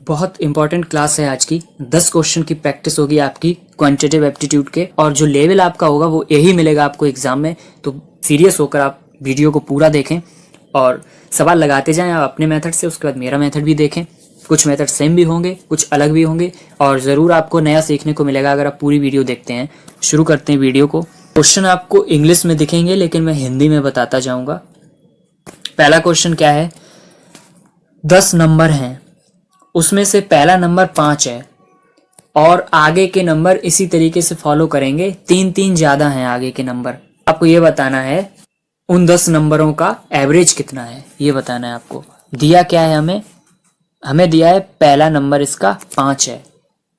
बहुत important class है आज की। 10 क्वेश्चन की प्रैक्टिस होगी आपकी क्वांटिटेटिव एप्टीट्यूड के, और जो लेवल आपका होगा वो यही मिलेगा आपको एग्जाम में। तो सीरियस होकर आप वीडियो को पूरा देखें और सवाल लगाते जाएं आप अपने मेथड से, उसके बाद मेरा मेथड भी देखें। कुछ मेथड सेम भी होंगे, कुछ अलग भी होंगे, और ज़रूर आपको नया सीखने को मिलेगा अगर आप पूरी वीडियो देखते हैं। शुरू करते हैं वीडियो को। क्वेश्चन आपको इंग्लिश में दिखेंगे लेकिन मैं हिंदी में बताता जाऊँगा। पहला क्वेश्चन क्या है, 10 नंबर हैं, उसमें से पहला नंबर 5 है और आगे के नंबर इसी तरीके से फॉलो करेंगे, 3 ज़्यादा हैं आगे के नंबर। आपको ये बताना है उन 10 नंबरों का एवरेज कितना है, ये बताना है आपको। दिया क्या है हमें दिया है पहला नंबर इसका 5 है।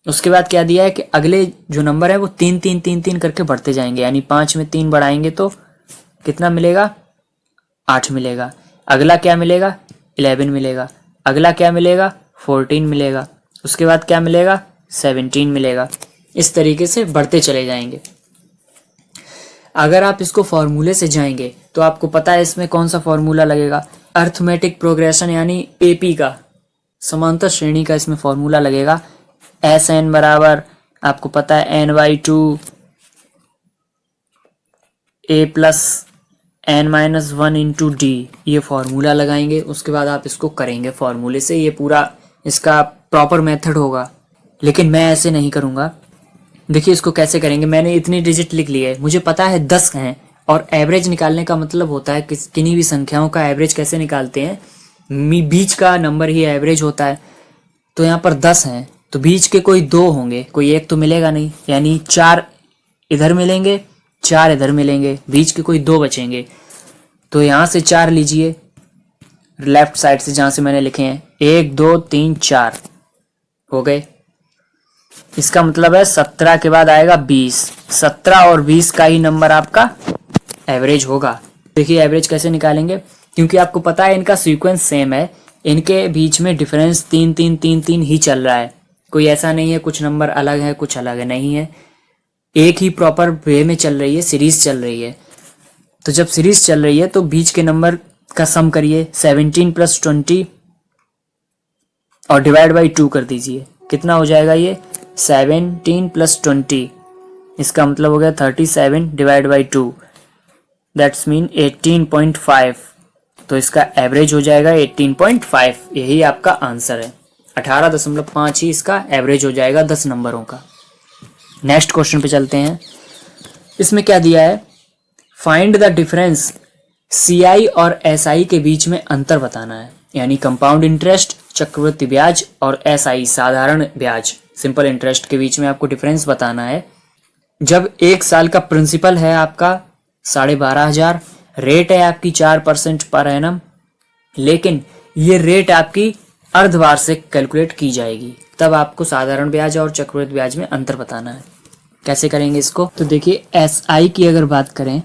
उसके बाद क्या दिया है कि अगले जो नंबर है वो 3 करके बढ़ते जाएंगे, यानी 5 में 3 बढ़ाएंगे तो कितना मिलेगा, 8 मिलेगा। अगला क्या मिलेगा, 11 मिलेगा। अगला क्या मिलेगा, 14 मिलेगा। उसके बाद क्या मिलेगा, 17 मिलेगा। इस तरीके से बढ़ते चले जाएंगे। अगर आप इसको फॉर्मूले से जाएंगे तो आपको पता है इसमें कौन सा फॉर्मूला लगेगा, अर्थमेटिक प्रोग्रेशन यानी एपी का, समांतर श्रेणी का इसमें फॉर्मूला लगेगा। एस एन बराबर आपको पता है n/2 a plus n-1 into D, ये फॉर्मूला लगाएंगे। उसके बाद आप इसको करेंगे फॉर्मूले से, ये पूरा इसका प्रॉपर मेथड होगा। लेकिन मैं ऐसे नहीं करूँगा। देखिए इसको कैसे करेंगे, मैंने इतनी डिजिट लिख ली है, मुझे पता है 10 हैं, और एवरेज निकालने का मतलब होता है कि किन्हीं भी संख्याओं का एवरेज कैसे निकालते हैं, बीच का नंबर ही एवरेज होता है। तो यहाँ पर 10 हैं तो बीच के कोई 2 होंगे, कोई एक तो मिलेगा नहीं, यानी 4 इधर मिलेंगे, 4 इधर मिलेंगे, बीच के कोई 2 बचेंगे। तो यहाँ से 4 लीजिए, लेफ्ट साइड से जहाँ से मैंने लिखे हैं 1 2 3 4 हो गए। इसका मतलब है 17 के बाद आएगा 20, 17 और 20 का ही नंबर आपका एवरेज होगा। देखिए एवरेज कैसे निकालेंगे, क्योंकि आपको पता है इनका सीक्वेंस सेम है, इनके बीच में डिफरेंस 3 ही चल रहा है। कोई ऐसा नहीं है कुछ नंबर अलग है कुछ अलग है, नहीं है, एक ही प्रॉपर वे में चल रही है, सीरीज चल रही है। तो जब सीरीज चल रही है तो बीच के नंबर का सम करिए, 17 + 20 और डिवाइड बाई 2 कर दीजिए। कितना हो जाएगा ये, 17 + 20, इसका मतलब हो गया 37 डिवाइड बाई 2, दैट्स मीन 18.5। तो इसका एवरेज हो जाएगा 18.5, यही आपका आंसर है। 18.5 ही इसका एवरेज हो जाएगा 10 नंबरों का। नेक्स्ट क्वेश्चन पे चलते हैं। इसमें क्या दिया है, फाइंड द डिफरेंस CI और SI के बीच में अंतर बताना है, यानी कंपाउंड इंटरेस्ट चक्रवृद्धि ब्याज और SI साधारण ब्याज सिंपल इंटरेस्ट के बीच में आपको डिफरेंस बताना है। जब 1 साल का प्रिंसिपल है आपका 12,500, रेट है आपकी 4% पर एनम, लेकिन ये रेट आपकी अर्धवार्षिक कैलकुलेट की जाएगी, तब आपको साधारण ब्याज और चक्रवृद्धि ब्याज में अंतर बताना है। कैसे करेंगे इसको, तो देखिए SI की अगर बात करें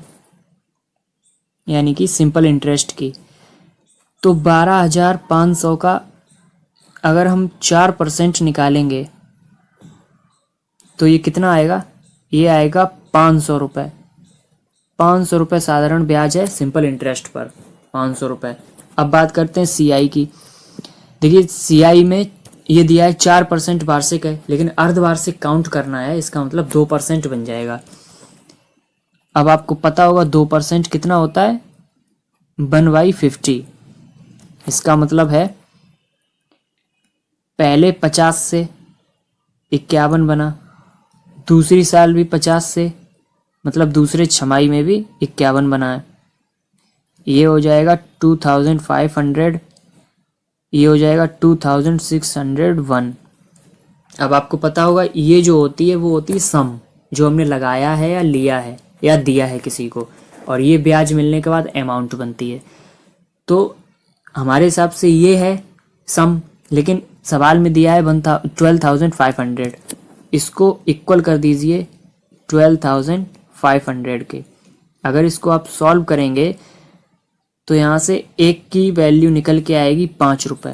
यानी कि सिंपल इंटरेस्ट की, तो 12,500 का अगर हम 4% निकालेंगे तो ये कितना आएगा, ये आएगा 500 रुपये। 500 रुपये साधारण ब्याज है सिंपल इंटरेस्ट पर, 500 रुपये। अब बात करते हैं CI की। देखिए CI में ये दिया है 4% वार्षिक है, लेकिन अर्धवार्षिक काउंट करना है, इसका मतलब 2% बन जाएगा। अब आपको पता होगा 2% कितना होता है, 1/50। इसका मतलब है पहले 50 से 51 बना, दूसरी साल भी 50 से, मतलब दूसरे छमाही में भी 51 बना है। ये हो जाएगा 2500, ये हो जाएगा 2601। अब आपको पता होगा ये जो होती है वो होती है सम, जो हमने लगाया है या लिया है या दिया है किसी को, और ये ब्याज मिलने के बाद अमाउंट बनती है। तो हमारे हिसाब से ये है सम, लेकिन सवाल में दिया है 12,500, इसको इक्वल कर दीजिए 12,500 के। अगर इसको आप सॉल्व करेंगे तो यहाँ से एक की वैल्यू निकल के आएगी 5 रुपये।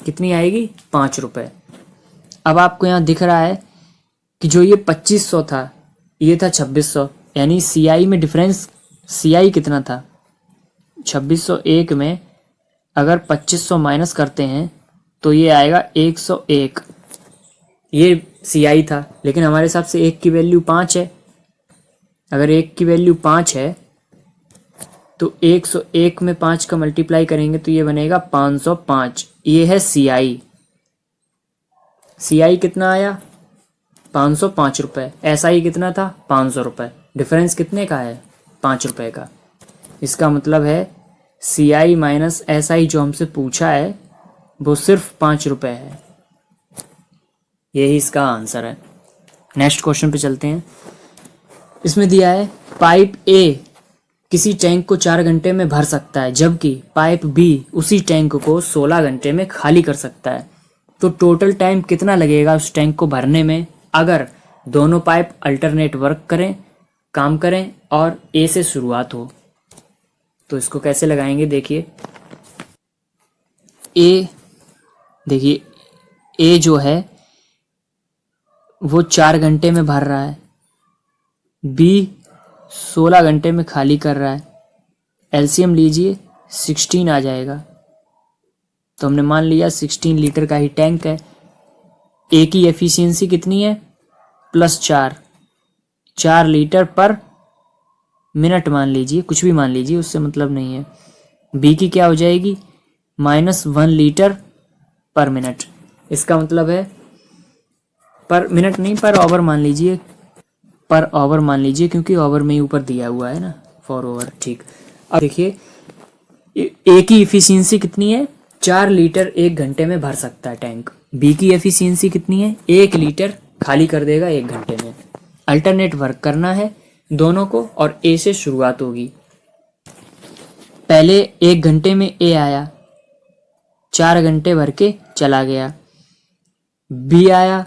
कितनी आएगी, 5 रुपये। अब आपको यहाँ दिख रहा है कि जो ये 2500 था ये था 2600, यानी CI में डिफरेंस, CI कितना था 2601 में अगर 2500 माइनस करते हैं तो ये आएगा 101। ये CI था, लेकिन हमारे हिसाब से 1 की वैल्यू 5 है। अगर 1 की वैल्यू 5 है तो 101 में 5 का मल्टीप्लाई करेंगे तो ये बनेगा 505। ये है CI। CI कितना आया? 505 रुपये। SI कितना था? 500 रुपये। डिफरेंस कितने का है? 5 रुपये का। इसका मतलब है CI माइनस SI जो हमसे पूछा है वो सिर्फ 5 रुपये है। यही इसका आंसर है। नेक्स्ट क्वेश्चन पे चलते हैं। इसमें दिया है पाइप A किसी टैंक को 4 घंटे में भर सकता है, जबकि पाइप B उसी टैंक को 16 घंटे में खाली कर सकता है। तो टोटल टाइम कितना लगेगा उस टैंक को भरने में अगर दोनों पाइप अल्टरनेट वर्क करें, काम करें और A से शुरुआत हो? तो इसको कैसे लगाएंगे देखिए। देखिए A जो है वो 4 घंटे में भर रहा है, B 16 घंटे में खाली कर रहा है। एलसीएम लीजिए 16 आ जाएगा। तो हमने मान लिया 16 लीटर का ही टैंक है। ए की एफिशिएंसी कितनी है? +4, 4 लीटर पर मिनट मान लीजिए, कुछ भी मान लीजिए, उससे मतलब नहीं है। बी की क्या हो जाएगी? -1 लीटर पर मिनट। इसका मतलब है पर मिनट नहीं, पर ओवर मान लीजिए, पर ओवर मान लीजिए, क्योंकि ओवर में ही ऊपर दिया हुआ है ना, फॉर ओवर। ठीक। अब देखिए ए की एफिशिएंसी कितनी है? 4 लीटर 1 घंटे में भर सकता है टैंक। बी की एफिशिएंसी कितनी है? 1 लीटर खाली कर देगा 1 घंटे में। अल्टरनेट वर्क करना है दोनों को और ए से शुरुआत होगी। पहले 1 घंटे में ए आया, 4 घंटे भर के चला गया। बी आया,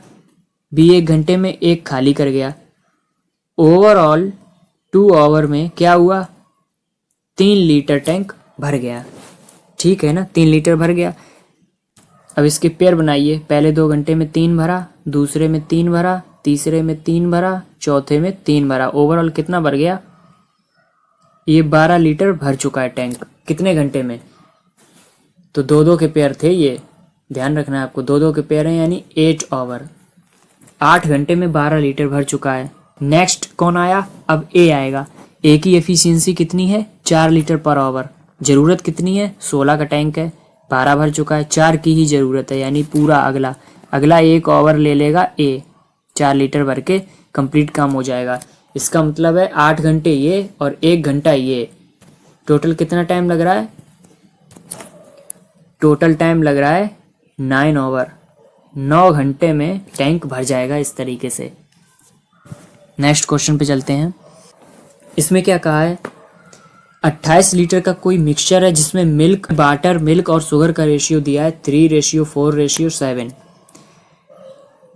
बी 1 घंटे में 1 खाली कर गया। ओवरऑल 2 आवर में क्या हुआ? 3 लीटर टैंक भर गया। ठीक है ना, 3 लीटर भर गया। अब इसके पेयर बनाइए। पहले 2 घंटे में 3 भरा, दूसरे में 3 भरा, तीसरे में 3 भरा, चौथे में 3 भरा। ओवरऑल कितना भर गया? ये 12 लीटर भर चुका है टैंक। कितने घंटे में? तो 2-2 के पेयर थे ये, ध्यान रखना है आपको। 2-2 के पेयर हैं, यानी 8 आवर। 8 घंटे में 12 लीटर भर चुका है। नेक्स्ट कौन आया? अब ए आएगा। ए की एफिशिएंसी कितनी है? 4 लीटर पर आवर। ज़रूरत कितनी है? 16 का टैंक है, 12 भर चुका है, 4 की ही ज़रूरत है, यानी पूरा अगला 1 आवर ले लेगा ए, 4 लीटर भर के कंप्लीट काम हो जाएगा। इसका मतलब है 8 घंटे ये और 1 घंटा ये। टोटल कितना टाइम लग रहा है? टोटल टाइम लग रहा है 9 आवर। 9 घंटे में टैंक भर जाएगा इस तरीके से। नेक्स्ट क्वेश्चन पे चलते हैं। इसमें क्या कहा है? 28 लीटर का कोई मिक्सचर है जिसमें मिल्क, वाटर, मिल्क और शुगर का रेशियो दिया है 3:4:7।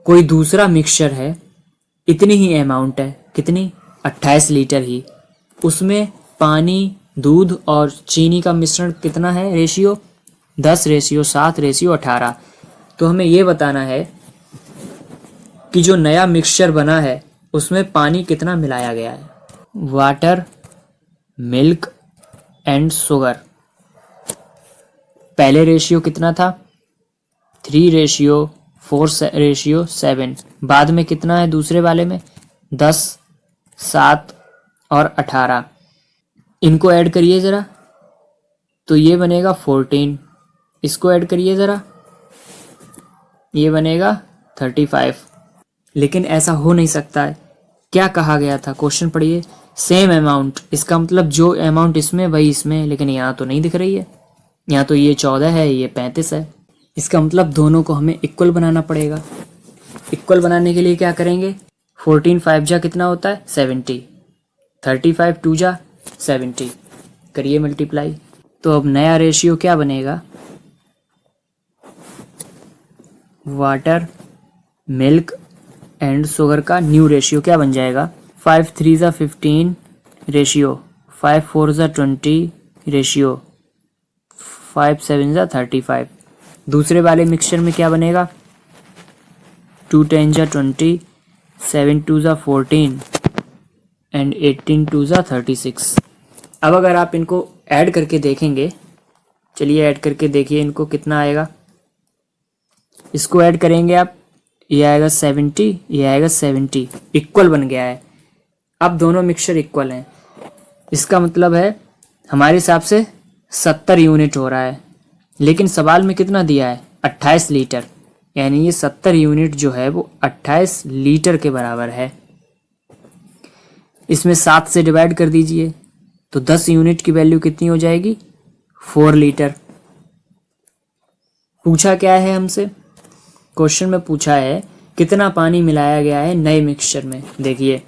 कोई दूसरा मिक्सचर है, इतनी ही अमाउंट है, कितनी? 28 लीटर ही। उसमें पानी, दूध और चीनी का मिश्रण कितना है रेशियो? 10:7:18। तो हमें ये बताना है कि जो नया मिक्सचर बना है उसमें पानी कितना मिलाया गया है। Water, milk and sugar. पहले रेशियो कितना था? 3:4:7। बाद में कितना है दूसरे वाले में? 10, 7 और 18। इनको ऐड करिए ज़रा, तो ये बनेगा 14। इसको ऐड करिए ज़रा, ये बनेगा 35। लेकिन ऐसा हो नहीं सकता है। क्या कहा गया था? क्वेश्चन पढ़िए। सेम अमाउंट, इसका मतलब जो अमाउंट इसमें वही इसमें, लेकिन यहाँ तो नहीं दिख रही है। यहाँ तो ये 14 है, ये 35 है। इसका मतलब दोनों को हमें इक्वल बनाना पड़ेगा। इक्वल बनाने के लिए क्या करेंगे? 14 5 जा कितना होता है? 70। 35 2 जा 70। करिए मल्टीप्लाई। तो अब नया रेशियो क्या बनेगा? वाटर, मिल्क एंड शुगर का न्यू रेशियो क्या बन जाएगा? 5 3 जा 15 रेशियो, 5 4 जा 20 रेशियो, 5 7 जा 35। दूसरे वाले मिक्सचर में क्या बनेगा? 2 10 जा 20, 7 2 जा 14 एंड 18 2 जा 36। अब अगर आप इनको ऐड करके देखेंगे, चलिए ऐड करके देखिए इनको कितना आएगा। इसको ऐड करेंगे आप, ये आएगा 70, ये आएगा 70, इक्वल बन गया है। अब दोनों मिक्सचर इक्वल हैं, इसका मतलब है हमारे हिसाब से 70 यूनिट हो रहा है, लेकिन सवाल में कितना दिया है 28 लीटर, यानी ये 70 यूनिट जो है वो 28 लीटर के बराबर है। इसमें 7 से डिवाइड कर दीजिए तो 10 यूनिट की वैल्यू कितनी हो जाएगी 4 लीटर। पूछा क्या है हमसे, क्वेश्चन में पूछा है कितना पानी मिलाया गया है नए मिक्सचर में। देखिए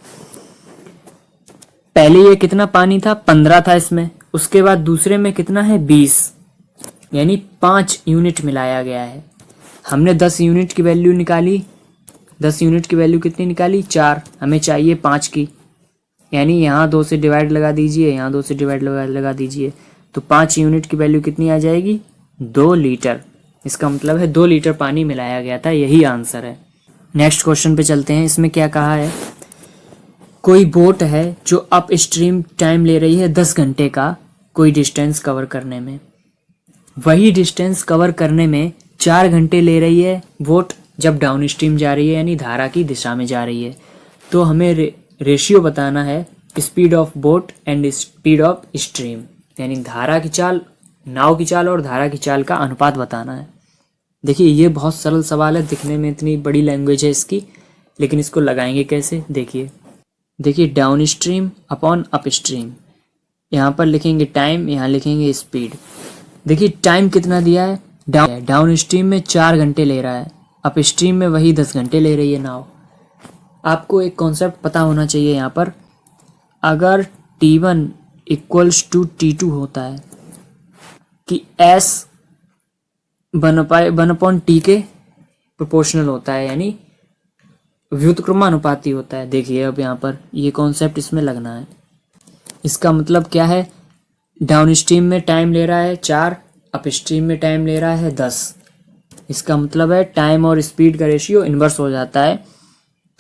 पहले ये कितना पानी था 15 था इसमें, उसके बाद दूसरे में कितना है 20, यानी 5 यूनिट मिलाया गया है। हमने 10 यूनिट की वैल्यू निकाली, 10 यूनिट की वैल्यू कितनी निकाली 4, हमें चाहिए 5 की, यानी यहाँ 2 से डिवाइड लगा दीजिए, यहाँ 2 से डिवाइड लगा दीजिए, तो 5 यूनिट की वैल्यू कितनी आ जाएगी 2 लीटर। इसका मतलब है 2 लीटर पानी मिलाया गया था, यही आंसर है। नेक्स्ट क्वेश्चन पे चलते हैं। इसमें क्या कहा है, कोई बोट है जो अप स्ट्रीम टाइम ले रही है 10 घंटे का कोई डिस्टेंस कवर करने में, वही डिस्टेंस कवर करने में 4 घंटे ले रही है बोट जब डाउन स्ट्रीम जा रही है, यानी धारा की दिशा में जा रही है। तो हमें रेशियो बताना है speed of boat and speed of stream, यानी धारा की चाल, नाव की चाल और धारा की चाल का अनुपात बताना है। देखिए ये बहुत सरल सवाल है, दिखने में इतनी बड़ी लैंग्वेज है इसकी, लेकिन इसको लगाएंगे कैसे। देखिए down stream upon up stream, यहाँ पर लिखेंगे टाइम, यहाँ लिखेंगे स्पीड। देखिए टाइम कितना दिया है, डाउन स्ट्रीम में 4 घंटे ले रहा है, अप स्ट्रीम में वही 10 घंटे ले रही है नाव। आपको एक कॉन्सेप्ट पता होना चाहिए यहाँ पर, अगर T1 इक्वल्स टू T2 होता है कि S 1/T के प्रोपोर्शनल होता है, यानी व्युत्क्रमानुपाती होता है। देखिए अब यहाँ पर ये कॉन्सेप्ट इसमें लगना है। इसका मतलब क्या है, डाउन स्ट्रीम में टाइम ले रहा है 4, अप स्ट्रीम में टाइम ले रहा है 10। इसका मतलब है टाइम और स्पीड का रेशियो इन्वर्स हो जाता है,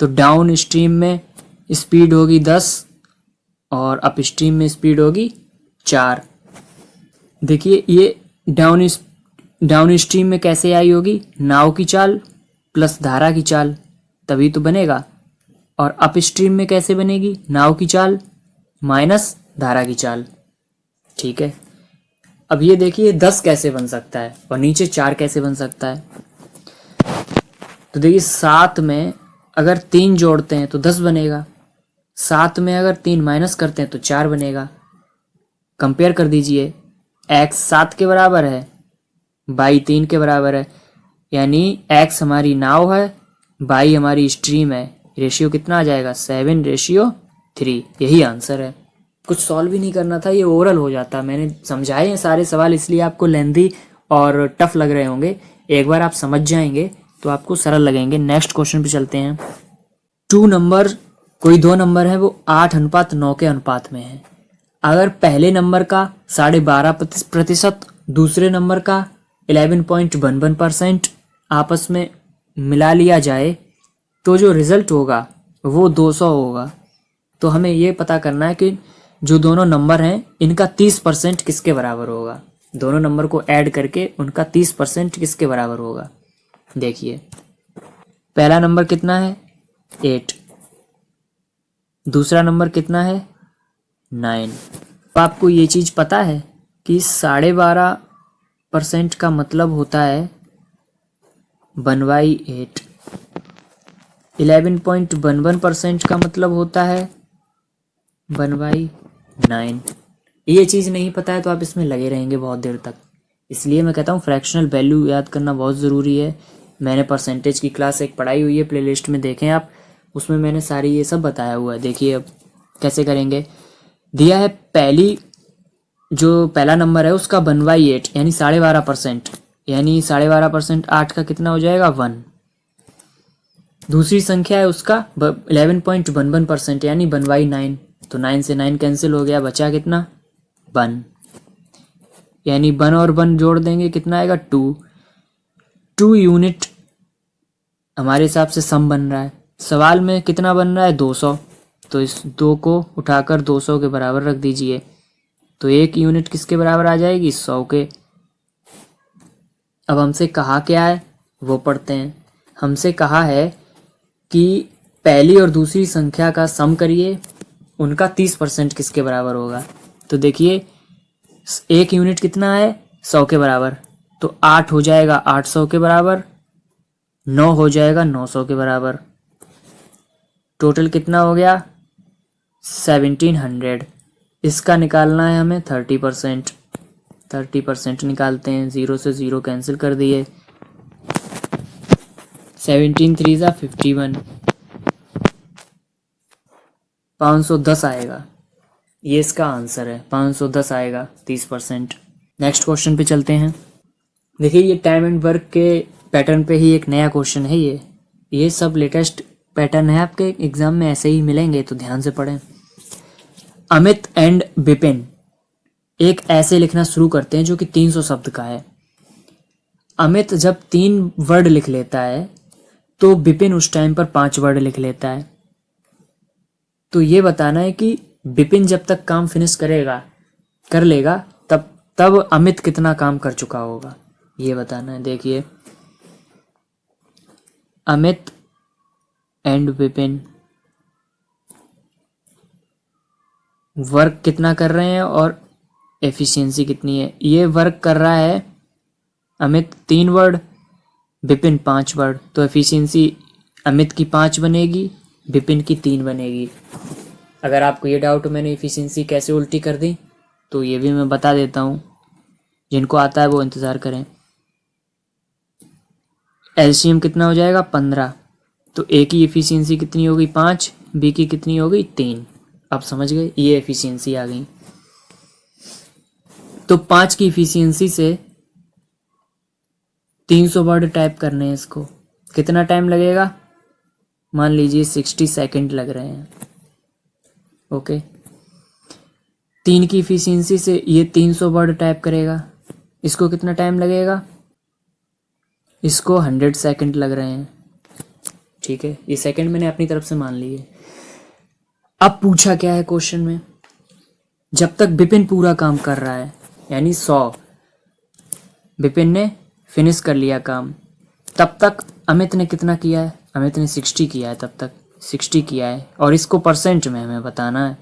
तो डाउन स्ट्रीम में स्पीड होगी 10 और अप स्ट्रीम में स्पीड होगी 4। देखिए ये डाउन स्ट्रीम में कैसे आई होगी, नाव की चाल प्लस धारा की चाल, तभी तो बनेगा। और अप स्ट्रीम में कैसे बनेगी, नाव की चाल माइनस धारा की चाल। ठीक है, अब ये देखिए 10 कैसे बन सकता है और नीचे 4 कैसे बन सकता है। तो देखिए 7 में अगर 3 जोड़ते हैं तो 10 बनेगा, 7 में अगर 3 माइनस करते हैं तो 4 बनेगा। कंपेयर कर दीजिए, x 7 के बराबर है, y 3 के बराबर है, यानी x हमारी नाव है, y हमारी स्ट्रीम है। रेशियो कितना आ जाएगा 7:3, यही आंसर है। कुछ सॉल्व भी नहीं करना था, ये ओरल हो जाता। मैंने समझाए हैं सारे सवाल, इसलिए आपको लेंदी और टफ लग रहे होंगे। एक बार आप समझ जाएंगे तो आपको सरल लगेंगे। नेक्स्ट क्वेश्चन पे चलते हैं। 2 नंबर, कोई 2 नंबर है वो 8:9 के अनुपात में है। अगर पहले नंबर का 12.5%, दूसरे नंबर का 11.11% आपस में मिला लिया जाए तो जो रिजल्ट होगा वो 200 होगा। तो हमें ये पता करना है कि जो दोनों नंबर हैं इनका 30% किसके बराबर होगा। दोनों नंबर को ऐड करके उनका 30% किसके बराबर होगा। देखिए पहला नंबर कितना है 8, दूसरा नंबर कितना है 9। तो आपको ये चीज़ पता है कि 12.5% का मतलब होता है 1/8, 11.11% का मतलब होता है 1/9। ये चीज़ नहीं पता है तो आप इसमें लगे रहेंगे बहुत देर तक। इसलिए मैं कहता हूँ फ्रैक्शनल वैल्यू याद करना बहुत ज़रूरी है। मैंने परसेंटेज की क्लास एक पढ़ाई हुई है, प्लेलिस्ट में देखें आप, उसमें मैंने सारी ये सब बताया हुआ है। देखिए अब कैसे करेंगे। दिया है जो पहला नंबर है उसका 1/8 यानी 12.5%, यानी 12.5% 8 का कितना हो जाएगा 1। दूसरी संख्या है उसका 11.11% यानी 1/9, तो 9 से 9 कैंसिल हो गया, बचा कितना 1, यानी 1 और 1 जोड़ देंगे कितना आएगा 2 यूनिट हमारे हिसाब से सम बन रहा है। सवाल में कितना बन रहा है 200, तो इस 2 को उठाकर 200 के बराबर रख दीजिए, तो 1 यूनिट किसके बराबर आ जाएगी 100 के। अब हमसे कहा क्या है वो पढ़ते हैं। हमसे कहा है कि पहली और दूसरी संख्या का सम करिए, उनका 30% किसके बराबर होगा। तो देखिए 1 यूनिट कितना है, 100 के बराबर, तो 8 हो जाएगा 800 के बराबर, 9 हो जाएगा 900 के बराबर, टोटल कितना हो गया 1700। इसका निकालना है हमें 30%। 30% निकालते हैं, 0 से 0 कैंसिल कर दिए, 17 3 ज़ा 51, 510 आएगा। ये इसका आंसर है, 510 आएगा 30%। नेक्स्ट क्वेश्चन पे चलते हैं। देखिए ये टाइम एंड वर्क के पैटर्न पे ही एक नया क्वेश्चन है। ये सब लेटेस्ट पैटर्न है, आपके एग्जाम में ऐसे ही मिलेंगे, तो ध्यान से पढ़ें। अमित एंड विपिन एक ऐसे लिखना शुरू करते हैं जो कि 300 शब्द का है। अमित जब 3 वर्ड लिख लेता है तो विपिन उस टाइम पर 5 वर्ड लिख लेता है। तो ये बताना है कि विपिन जब तक काम फिनिश कर लेगा तब अमित कितना काम कर चुका होगा, ये बताना है। देखिए अमित एंड विपिन वर्क कितना कर रहे हैं और एफिशिएंसी कितनी है। ये वर्क कर रहा है अमित 3 वर्ड, विपिन 5 वर्ड, तो एफिशिएंसी अमित की 5 बनेगी, विपिन की 3 बनेगी। अगर आपको ये डाउट हो मैंने एफिशिएंसी कैसे उल्टी कर दी, तो ये भी मैं बता देता हूँ, जिनको आता है वो इंतज़ार करें। एलसीएम कितना हो जाएगा 15, तो ए की एफिशिएंसी कितनी होगी 5, बी की कितनी होगी 3। आप समझ गए, ये एफिशिएंसी आ गई। तो 5 की एफिशिएंसी से 300 वर्ड टाइप करने हैं, इसको कितना टाइम लगेगा, मान लीजिए 60 सेकंड लग रहे हैं। ओके, 3 की एफिशिएंसी से ये 300 वर्ड टाइप करेगा, इसको कितना टाइम लगेगा, इसको 100 सेकंड लग रहे हैं। ठीक है, ये सेकंड मैंने अपनी तरफ से मान लिए। अब पूछा क्या है क्वेश्चन में, जब तक विपिन पूरा काम कर रहा है, यानी 100 विपिन ने फिनिश कर लिया काम, तब तक अमित ने कितना किया है, अमित ने 60 किया है, तब तक 60 किया है, और इसको परसेंट में हमें बताना है।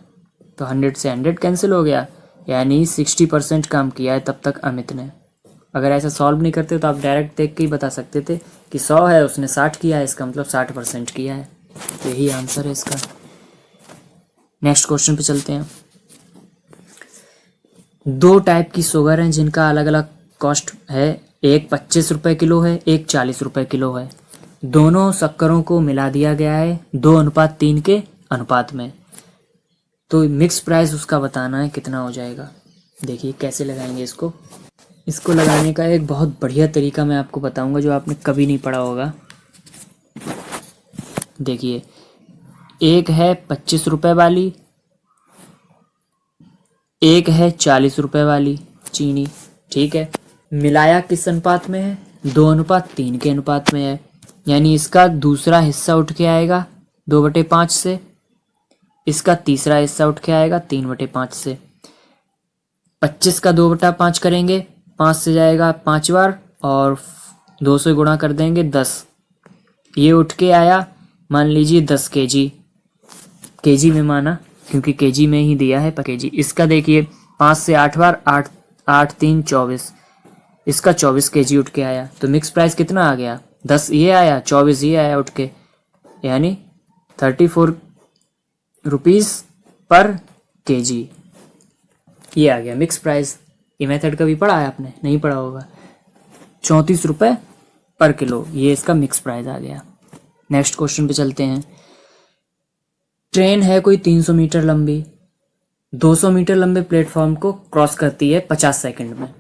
तो 100 से 100 कैंसिल हो गया, यानी 60% काम किया है तब तक अमित ने। अगर ऐसा सॉल्व नहीं करते तो आप डायरेक्ट देख के ही बता सकते थे कि 100 है उसने 60 किया है, इसका मतलब 60% किया है। तो यही आंसर है इसका। नेक्स्ट क्वेश्चन पे चलते हैं। 2 टाइप की शुगर हैं जिनका अलग अलग कॉस्ट है, एक 25 रुपये किलो है, एक 40 रुपये किलो है। दोनों शक्करों को मिला दिया गया है 2:3 के अनुपात में। तो मिक्स प्राइस उसका बताना है कितना हो जाएगा। देखिए कैसे लगाएंगे इसको लगाने का एक बहुत बढ़िया तरीका मैं आपको बताऊंगा जो आपने कभी नहीं पढ़ा होगा। देखिए एक है 25 रुपये वाली, एक है 40 रुपये वाली चीनी। ठीक है, मिलाया किस अनुपात में है, 2:3 के अनुपात में है, यानी इसका दूसरा हिस्सा उठ के आएगा 2/5 से, इसका तीसरा हिस्सा उठ के आएगा 3/5 से। 25 का 2/5 करेंगे, 5 से जाएगा 5 बार, और 2 से गुणा कर देंगे 10, ये उठ के आया मान लीजिए 10 केजी में माना, क्योंकि केजी में ही दिया है केजी। इसका देखिए 5 से 8 बार, 8 8 3 24, इसका 24 केजी उठ के आया। तो मिक्स प्राइस कितना आ गया, 10 ये आया, 24 ये आया उठ के, यानी 34 रुपीज़ पर केजी, ये आ गया मिक्स प्राइस। ये मेथड कभी पढ़ा है आपने, नहीं पढ़ा होगा। 34 रुपये पर किलो, ये इसका मिक्स प्राइस आ गया। नेक्स्ट क्वेश्चन पे चलते हैं। ट्रेन है कोई 300 मीटर लंबी, 200 मीटर लंबे प्लेटफॉर्म को क्रॉस करती है 50 सेकंड में।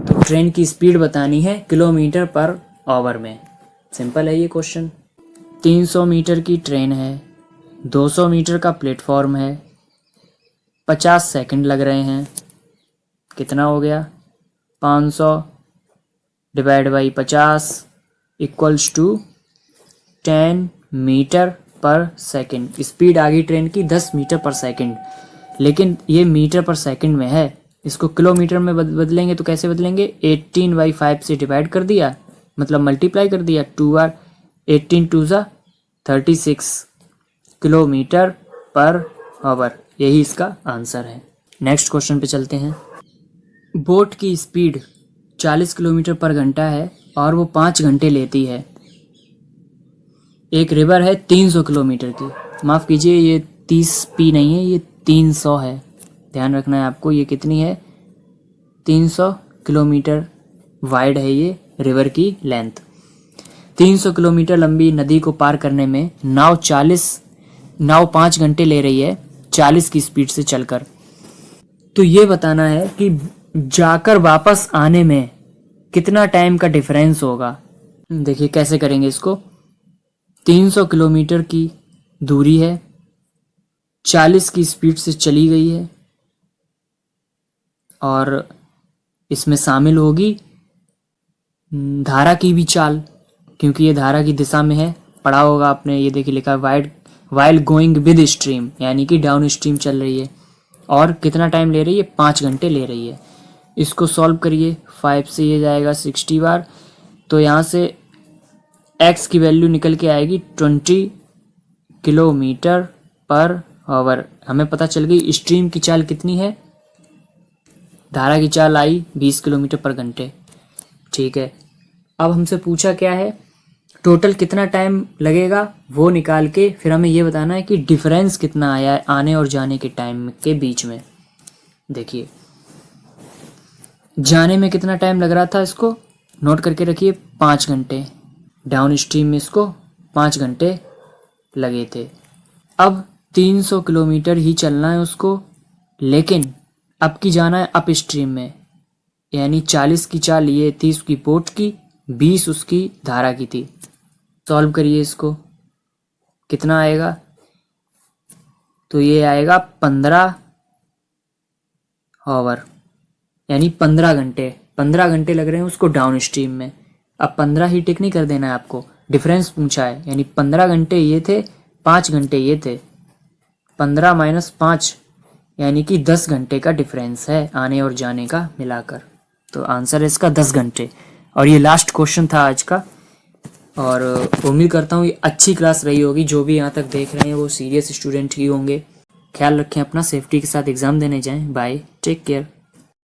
तो ट्रेन की स्पीड बतानी है किलोमीटर पर आवर में। सिंपल है ये क्वेश्चन। 300 मीटर की ट्रेन है, 200 मीटर का प्लेटफॉर्म है, 50 सेकंड लग रहे हैं, कितना हो गया 500 divide by 50 equals to 10 metre per second. Speed आ गई ट्रेन की 10 मीटर पर सेकंड, लेकिन ये मीटर पर सेकंड में है, इसको किलोमीटर में बदलेंगे तो कैसे बदलेंगे, 18/5 से डिवाइड कर दिया, मतलब मल्टीप्लाई कर दिया, 2 बार 18 टू ज़ा 36 किलोमीटर पर आवर, यही इसका आंसर है। नेक्स्ट क्वेश्चन पे चलते हैं। बोट की स्पीड 40 किलोमीटर पर घंटा है और वो 5 घंटे लेती है। एक रिवर है 300 किलोमीटर की, माफ़ कीजिए ये 30 पी नहीं है, ये 300 है, ध्यान रखना है आपको। ये कितनी है? 300 किलोमीटर वाइड है ये रिवर की लेंथ। 300 किलोमीटर लंबी नदी को पार करने में नाव 5 घंटे ले रही है 40 की स्पीड से चलकर। तो ये बताना है कि जाकर वापस आने में कितना टाइम का डिफरेंस होगा। देखिए कैसे करेंगे इसको। 300 किलोमीटर की दूरी है, 40 की स्पीड से चली गई है और इसमें शामिल होगी धारा की भी चाल, क्योंकि ये धारा की दिशा में है। पढ़ा होगा आपने, ये देखिए लिखा है वाइल गोइंग विद स्ट्रीम, यानी कि डाउन स्ट्रीम चल रही है। और कितना टाइम ले रही है? 5 घंटे ले रही है। इसको सॉल्व करिए, 5 से ये जाएगा 60 बार, तो यहाँ से x की वैल्यू निकल के आएगी 20 किलोमीटर पर आवर। हमें पता चल गई स्ट्रीम की चाल कितनी है, धारा की चाल आई 20 किलोमीटर पर घंटे। ठीक है, अब हमसे पूछा क्या है, टोटल कितना टाइम लगेगा वो निकाल के फिर हमें ये बताना है कि डिफरेंस कितना आया है आने और जाने के टाइम के बीच में। देखिए जाने में कितना टाइम लग रहा था, इसको नोट करके रखिए, 5 घंटे। डाउन स्ट्रीम में इसको 5 घंटे लगे थे। अब 300 किलोमीटर ही चलना है उसको, लेकिन अब की जाना है अप स्ट्रीम में, यानी 40 की चाल ये थी उसकी बोट की, 20 उसकी धारा की थी। सॉल्व करिए इसको, कितना आएगा? तो ये आएगा 15 आवर, यानी 15 घंटे। 15 घंटे लग रहे हैं उसको डाउन स्ट्रीम में। अब 15 ही टिक नहीं कर देना है आपको, डिफरेंस पूछा है, यानी 15 घंटे ये थे, 5 घंटे ये थे। 15 माइनस 5 यानी कि 10 घंटे का डिफरेंस है आने और जाने का मिलाकर। तो आंसर है इसका 10 घंटे। और ये लास्ट क्वेश्चन था आज का, और उम्मीद करता हूँ ये अच्छी क्लास रही होगी। जो भी यहाँ तक देख रहे हैं वो सीरियस स्टूडेंट ही होंगे। ख्याल रखें अपना, सेफ्टी के साथ एग्ज़ाम देने जाएं। Bye, take care.